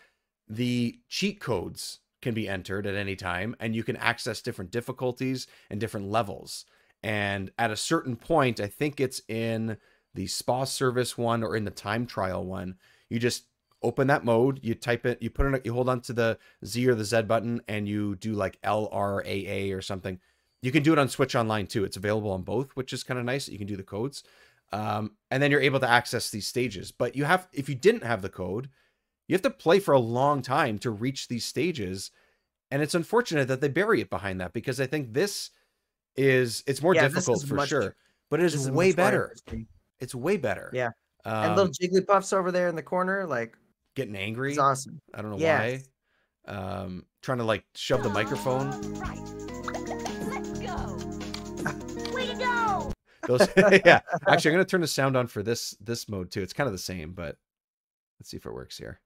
the cheat codes can be entered at any time, and you can access different difficulties and different levels. And at a certain point, I think it's in the spa service one or in the time trial one, you just open that mode, you type it, you put it, you hold on to the Z or the Z button, and you do like LRAA or something. You can do it on Switch Online too. It's available on both, which is kind of nice. You can do the codes. And then you're able to access these stages. But you have, if you didn't have the code, you have to play for a long time to reach these stages. And it's unfortunate that they bury it behind that, because I think it's more difficult for sure, but it is way better. It's way better. Yeah. And little Jigglypuff's over there in the corner, like getting angry. it's awesome. I don't know why. Trying to like shove the microphone. Right. Let's go. Way to go. Those, yeah. Actually, I'm gonna turn the sound on for this mode too. It's kind of the same, but let's see if it works here.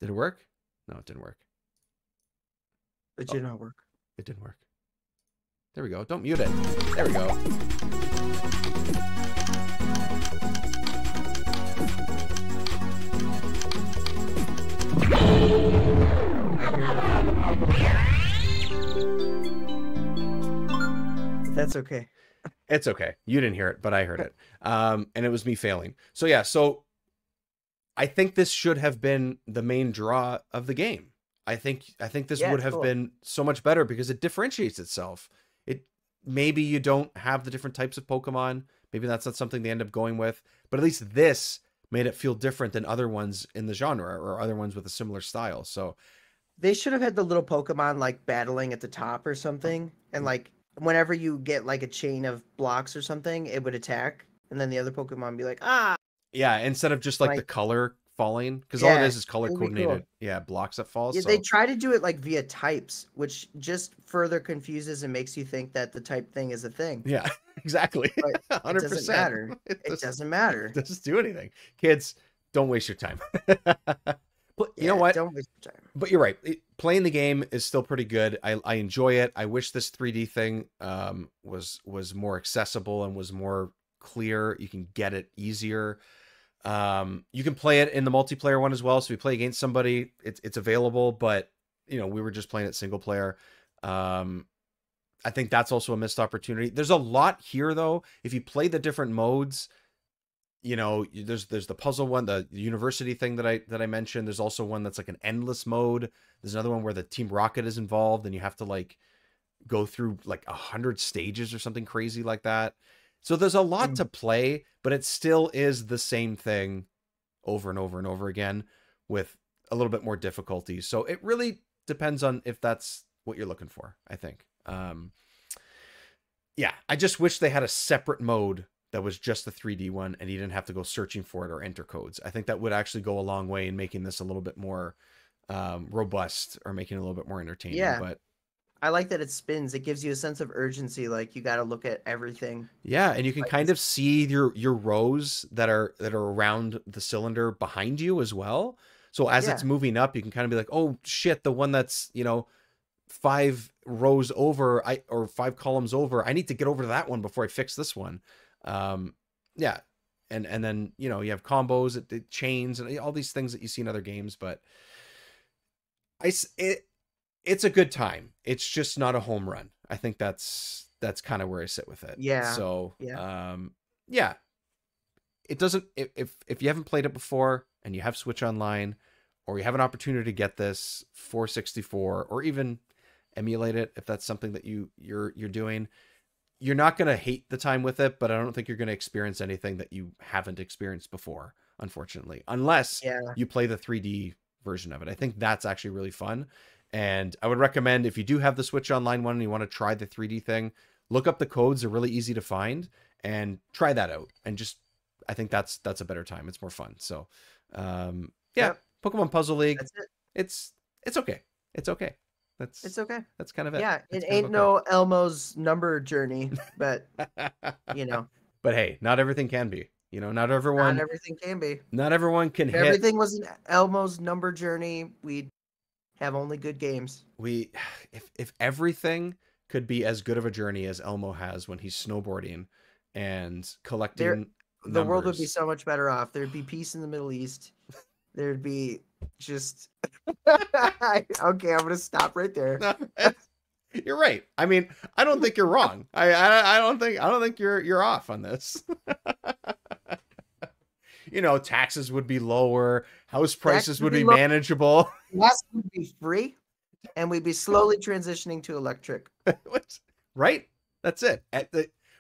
Did it work? No, it didn't work. It did not work. It didn't work. There we go. Don't mute it. There we go. That's okay. It's okay. You didn't hear it, but I heard it. And it was me failing. So yeah, so I think this should have been the main draw of the game. I think this would have been so much better because it differentiates itself. Maybe you don't have the different types of Pokemon. Maybe that's not something they end up going with, but at least this made it feel different than other ones in the genre or other ones with a similar style. So They should have had the little Pokemon like battling at the top or something, and like whenever you get like a chain of blocks or something, it would attack, and then the other Pokemon would be like, ah. yeah, instead of just like the color falling, because all it is color coordinated. Cool. Yeah, blocks that fall. Yeah, so. They try to do it like via types, which just further confuses and makes you think that the type thing is a thing. Yeah, exactly. 100%. It doesn't matter. It doesn't matter. It doesn't do anything. Kids, don't waste your time. But you know what? Don't waste your time. But you're right. Playing the game is still pretty good. I enjoy it. I wish this 3D thing was more accessible and was more clear. You can get it easier. You can play it in the multiplayer one as well. So if you play against somebody, it's available, but you know, we were just playing it single player. I think that's also a missed opportunity. There's a lot here though. If you play the different modes, you know, there's the puzzle one, the university thing that I mentioned. There's also one that's like an endless mode. There's another one where the Team Rocket is involved and you have to like go through like 100 stages or something crazy like that. So there's a lot to play, but it still is the same thing over and over and over again with a little bit more difficulty. So it really depends on if that's what you're looking for, I think. Yeah, I just wish they had a separate mode that was just the 3D one and you didn't have to go searching for it or enter codes. I think that would actually go a long way in making this a little bit more robust or making it a little bit more entertaining. Yeah. But I like that it spins. It gives you a sense of urgency. Like you got to look at everything. Yeah, and you can kind of see your rows that are around the cylinder behind you as well. So as it's moving up, you can kind of be like, oh shit, the one that's, you know, 5 rows over, or 5 columns over. I need to get over to that one before I fix this one. Yeah. And then, you know, you have combos, it chains, and all these things that you see in other games, but it's a good time. It's just not a home run. I think that's kind of where I sit with it. Yeah. So, Yeah. yeah. It doesn't, if you haven't played it before and you have Switch Online, or you have an opportunity to get this for 64, or even emulate it, if that's something that you're doing, you're not going to hate the time with it, but I don't think you're going to experience anything that you haven't experienced before, unfortunately, unless you play the 3D version of it. I think that's actually really fun. And I would recommend, if you do have the Switch Online one and you want to try the 3D thing, look up the codes. They're really easy to find, and try that out. And just, I think that's a better time. It's more fun. So, Pokemon Puzzle League. That's it. It's okay. It's okay. It's okay. That's kind of it. Yeah, it ain't no Elmo's number journey, but you know. But hey, not everything can be. You know, not everyone can be. Not everyone can hit. Everything was an Elmo's number journey, we'd have only good games. If everything could be as good of a journey as Elmo has when he's snowboarding and collecting the world would be so much better off. There'd be peace in the Middle East. There'd be just okay, I'm gonna stop right there. No, you're right. I mean, I don't think you're wrong. I don't think you're off on this. You know, taxes would be lower, house prices would be manageable. Gas would be free, and we'd be slowly transitioning to electric. Right? That's it.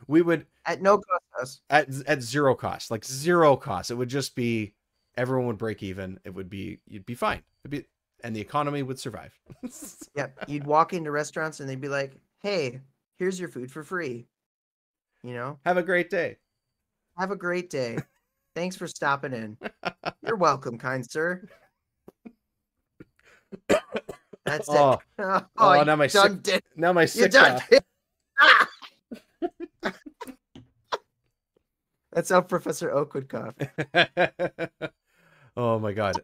We would at no cost at zero cost, like zero cost. It would just be, everyone would break even. You'd be fine. And the economy would survive. Yep. You'd walk into restaurants and they'd be like, "Hey, here's your food for free. You know, have a great day. Have a great day. Thanks for stopping in. You're welcome, kind sir." That's it. Oh, now my sick Ah! That's how Professor Oak would cough. Oh my God.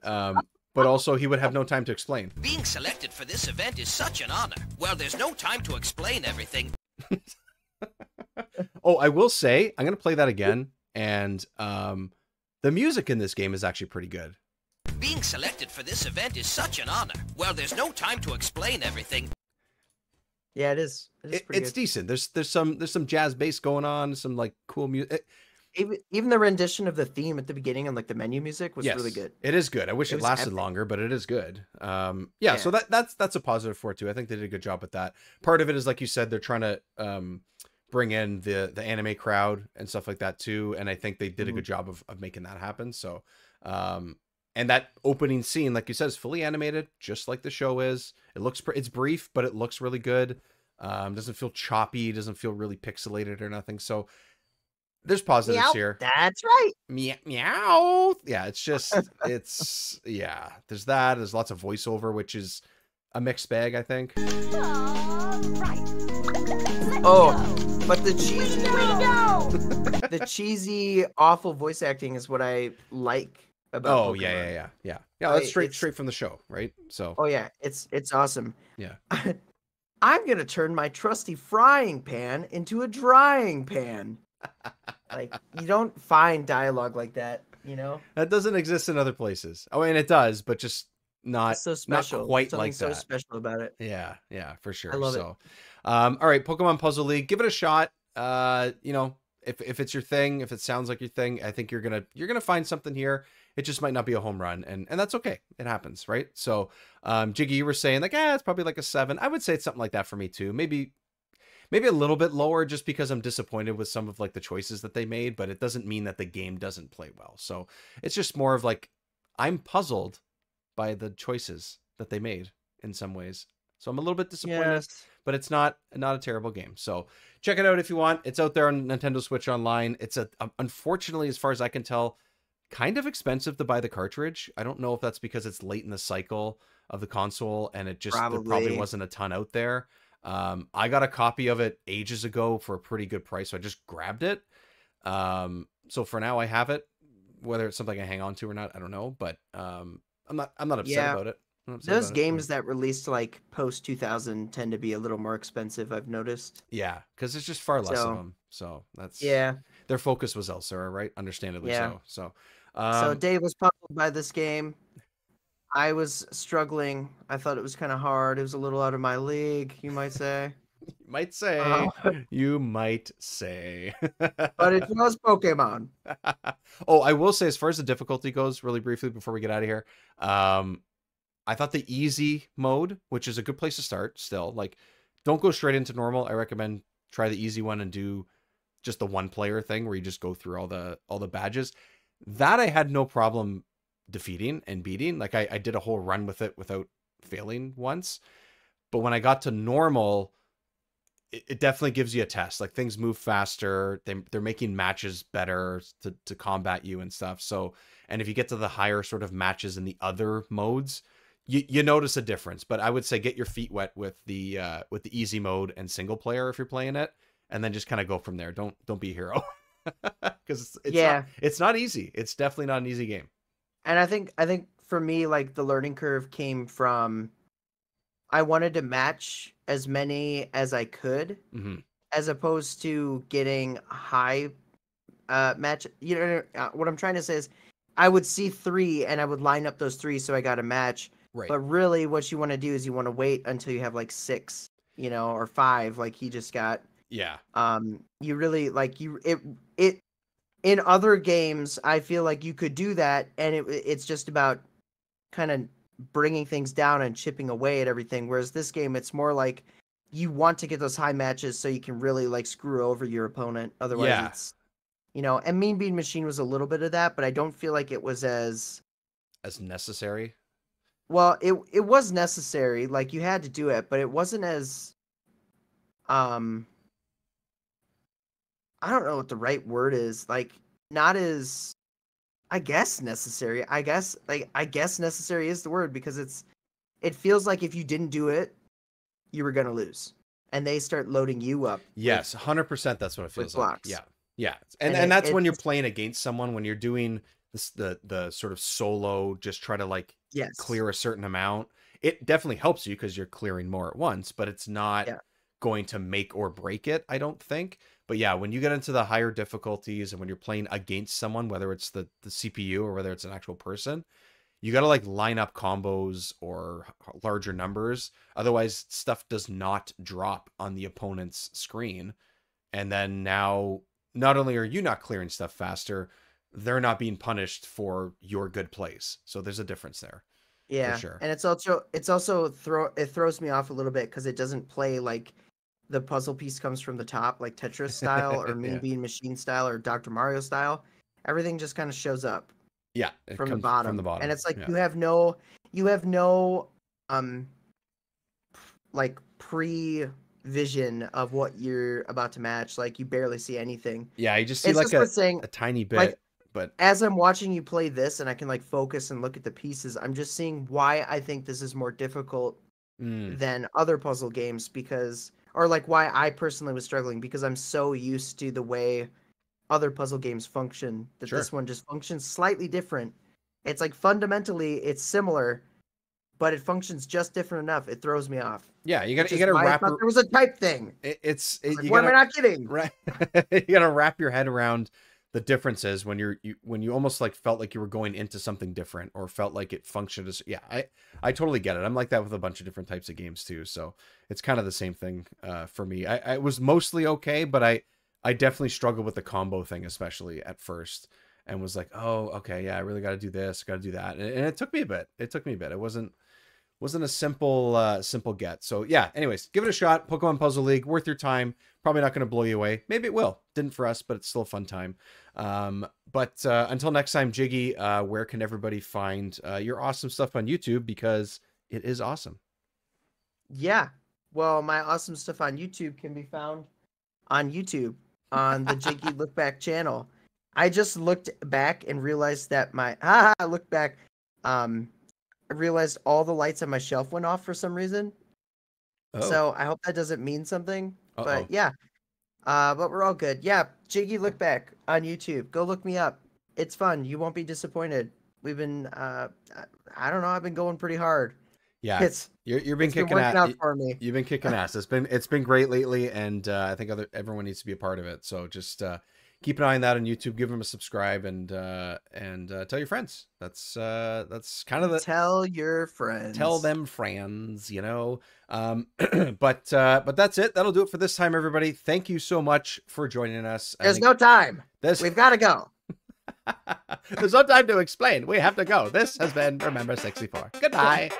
But also he would have no time to explain. Being selected for this event is such an honor. Well, there's no time to explain everything. Oh, I will say, I'm going to play that again. And the music in this game is actually pretty good. Being selected for this event is such an honor. Well, there's no time to explain everything. Yeah, it is. It's decent. There's some jazz bass going on, some like cool music. Even the rendition of the theme at the beginning and like the menu music was really good. It is good. I wish it lasted longer, but it is good. Yeah, so that's a positive for it too. I think they did a good job with that. Part of it is, like you said, they're trying to bring in the anime crowd and stuff like that too, and I think they did a good job of making that happen. So and that opening scene, like you said, is fully animated, just like the show is. It's brief, but it looks really good. Doesn't feel choppy, doesn't feel really pixelated or nothing. So there's positives here. That's right. Meow. Yeah, it's just, there's that. There's lots of voiceover, which is a mixed bag, I think. Oh, but the cheesy, awful voice acting is what I like about Pokemon. Yeah. That's straight from the show, right? So. Oh yeah, it's awesome. Yeah. I'm gonna turn my trusty frying pan into a drying pan. Like, you don't find dialogue like that, you know? That doesn't exist in other places. Oh, and it does, but just not so special. Not quite Something like so that. special about it. Yeah, for sure. I love it. All right, Pokemon Puzzle League, give it a shot. You know, if it's your thing, if it sounds like your thing, I think you're gonna find something here. It just might not be a home run, and that's okay. It happens, right? So, Jiggy, you were saying like, it's probably like a 7. I would say it's something like that for me too. Maybe a little bit lower, just because I'm disappointed with some of like the choices that they made, but it doesn't mean that the game doesn't play well. So it's just more of like, I'm puzzled by the choices that they made in some ways. So I'm a little bit disappointed, but it's not a terrible game. So check it out if you want. It's out there on Nintendo Switch Online. It's unfortunately, as far as I can tell, kind of expensive to buy the cartridge. I don't know if that's because it's late in the cycle of the console and there probably wasn't a ton out there. I got a copy of it ages ago for a pretty good price, so I just grabbed it. So for now I have it. Whether it's something I hang on to or not, I don't know, but I'm not upset about it. upset Those about it. games that released like post 2000 tend to be a little more expensive, I've noticed. Yeah, because it's just far less of So, them. So that's yeah, their focus was elsewhere, right? Understandably yeah. so. So, So um, Dave was puzzled by this game. I was struggling. I thought it was kind of hard. It was a little out of my league, you might say. you might say, Uh, you might say. but it was Pokemon. Oh, I will say, as far as the difficulty goes, really briefly before we get out of here, I thought the easy mode, which is a good place to start, still, like, don't go straight into normal. I recommend try the easy one and do just the one player thing where you just go through all the badges. That I had no problem defeating and beating. Like I did a whole run with it without failing once. But when I got to normal, it definitely gives you a test. Like things move faster. They're making matches better to combat you and stuff. So, and if you get to the higher sort of matches in the other modes, you notice a difference. But I would say get your feet wet with the easy mode and single player if you're playing it, and then just kind of go from there. Don't be a hero. Because it's not easy. It's definitely not an easy game. And I think for me, like the learning curve came from I wanted to match as many as I could, as opposed to getting high match. You know what I'm trying to say is, I would see 3 and I would line up those 3 so I got a match. Right. But really, what you want to do is you want to wait until you have like 6, or 5, like he just got. Yeah. You really like it in other games. I feel like you could do that, and it's just about kind of bringing things down and chipping away at everything. Whereas this game, it's more like you want to get those high matches so you can really like screw over your opponent. Otherwise, it's and Mean Bean Machine was a little bit of that, but I don't feel like it was as necessary. Well, it was necessary. Like you had to do it, but it wasn't as I don't know what the right word is. Like, not as, I guess, necessary. I guess necessary is the word, because it feels like if you didn't do it, you were gonna lose, and they start loading you up. Yes, 100%. That's what it feels like. Blocks. Yeah, and that's when you're playing against someone, when you're doing this, the sort of solo, just try to like clear a certain amount. It definitely helps you because you're clearing more at once, but it's not going to make or break it, I don't think. But yeah, when you get into the higher difficulties and when you're playing against someone, whether it's the CPU or whether it's an actual person, you got to like line up combos or larger numbers. Otherwise, stuff does not drop on the opponent's screen. And then now, not only are you not clearing stuff faster, they're not being punished for your good plays. So there's a difference there. Yeah, for sure. And it throws me off a little bit because it doesn't play like the puzzle piece comes from the top, like Tetris style or Mean Bean Machine style or Dr. Mario style. Everything just kind of shows up. Yeah, from the bottom. And it's like you have no like pre-vision of what you're about to match. Like you barely see anything. Yeah, you just see like a tiny bit. Like, but as I'm watching you play this and I can like focus and look at the pieces, I'm just seeing why I think this is more difficult than other puzzle games, or like why I personally was struggling, because I'm so used to the way other puzzle games function that this one just functions slightly different. It's like fundamentally it's similar, but it functions just different enough. It throws me off. Yeah, you got to wrap. There was a type thing. What am I not kidding? Right. You got to wrap your head around the differences when you almost like felt like you were going into something different, or felt like it functioned as. Yeah, I totally get it. I'm like that with a bunch of different types of games too. So it's kind of the same thing for me. I was mostly okay, but I definitely struggled with the combo thing, especially at first, and was like, oh, okay, yeah, I really got to do this, got to do that, and it took me a bit. It wasn't a simple get. So yeah, anyways, give it a shot. Pokemon Puzzle League, worth your time. Probably not going to blow you away. Maybe it will. Didn't for us, but it's still a fun time. But until next time, Jiggy, where can everybody find your awesome stuff on YouTube? Because it is awesome. Yeah. Well, my awesome stuff on YouTube can be found on YouTube on the Jiggy Look Back channel. I just looked back and realized that I looked back. I realized all the lights on my shelf went off for some reason. Oh. So I hope that doesn't mean something. But yeah. But we're all good. Yeah, Jiggy Look Back on YouTube. Go look me up. It's fun. You won't be disappointed. We've been I don't know, I've been going pretty hard. Yeah, you've been kicking working out for me. You've been kicking ass. It's been great lately, and I think everyone needs to be a part of it. So just keep an eye on that on YouTube. Give them a subscribe and tell your friends. That's kind of the tell your friends. Tell them friends. You know. But that's it. That'll do it for this time, everybody. Thank you so much for joining us. There's no time. We've got to go. There's no time to explain. We have to go. This has been Remember 64. Goodbye.